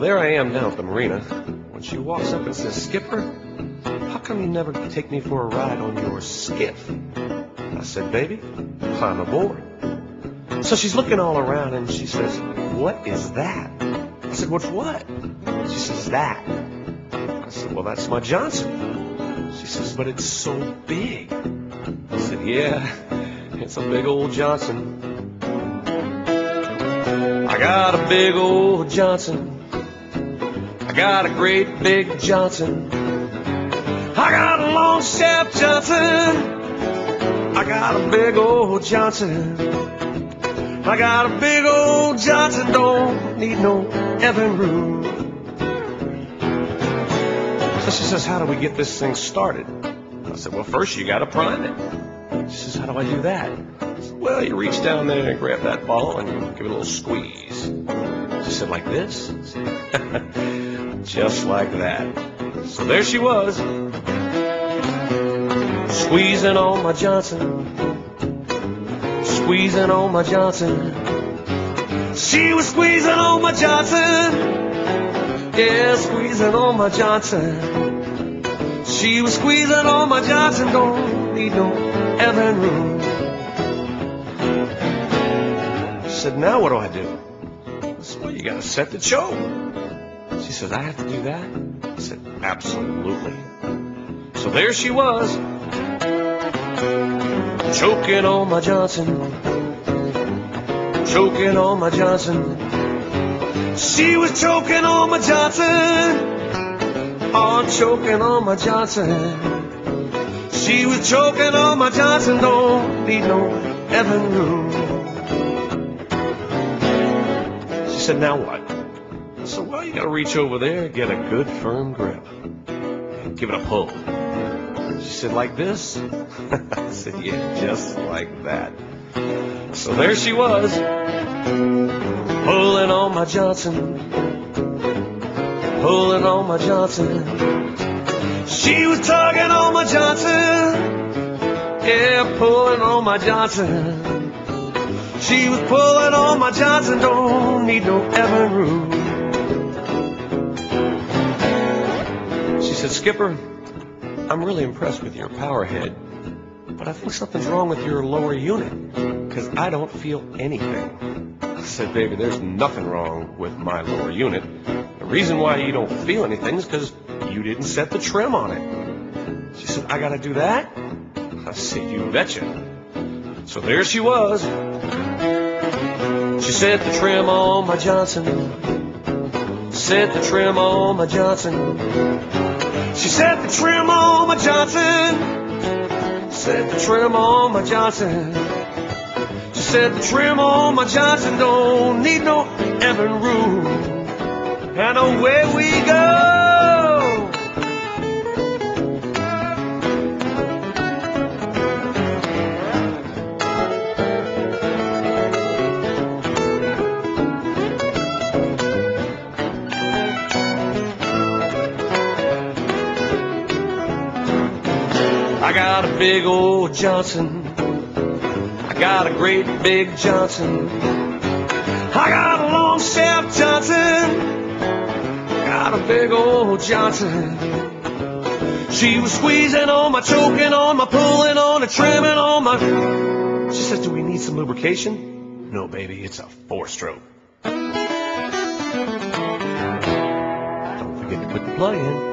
there I am down at the marina when she walks up and says, "Skipper, how come you never take me for a ride on your skiff?" I said, "Baby, I'm aboard." So she's looking all around and she says, "What is that?" I said, "What's what?" She says, "That." I said, "Well, that's my Johnson." She says, "But it's so big." I said, "Yeah, it's a big old Johnson. I got a big old Johnson. I got a great big Johnson. I got a long shaft Johnson. I got a big old Johnson. I got a big old Johnson. Don't need no effing room." So she says, "How do we get this thing started?" I said, "Well, first you got to prime it." She says, "How do I do that?" I said, "Well, you reach down there and grab that ball and you give it a little squeeze." She said, "Like this?" I said, "Just like that." So there she was, squeezing on my Johnson, squeezing on my Johnson. She was squeezing on my Johnson, yeah, squeezing on my Johnson. She was squeezing on my Johnson. Don't need no effing room. She said, "Now what do I do?" I said, "Well, you got to set the choke." She says, "I have to do that?" I said, "Absolutely." So there she was, choking on my Johnson, choking on my Johnson. She was choking on my Johnson, oh, choking on my Johnson. She was choking on my Johnson. Don't need no effing room. She said, "Now what?" I said, "Well, you got to reach over there, get a good firm grip, and give it a pull." She said, "Like this?" I said, "Yeah, just like that." So there she was, pulling on my Johnson, pulling on my Johnson. She was tugging on my Johnson, yeah, pulling on my Johnson. She was pulling on my Johnson. Don't need no effing room. She said, "Skipper, I'm really impressed with your power head, but I think something's wrong with your lower unit, because I don't feel anything." I said, "Baby, there's nothing wrong with my lower unit. The reason why you don't feel anything is because you didn't set the trim on it." She said, "I got to do that?" I said, "You betcha." So there she was. She set the trim on my Johnson, set the trim on my Johnson. She set the trim on my Johnson, set the trim on my Johnson. She set the trim on my Johnson. Don't need no effing room. And away we go. I got a big old Johnson. I got a great big Johnson. I got a long shaft Johnson. Got a big old Johnson. She was squeezing on my, choking on my, pulling on, and trimming on my. She says, "Do we need some lubrication?" "No, baby, it's a 4-stroke. Don't forget to put the plug in."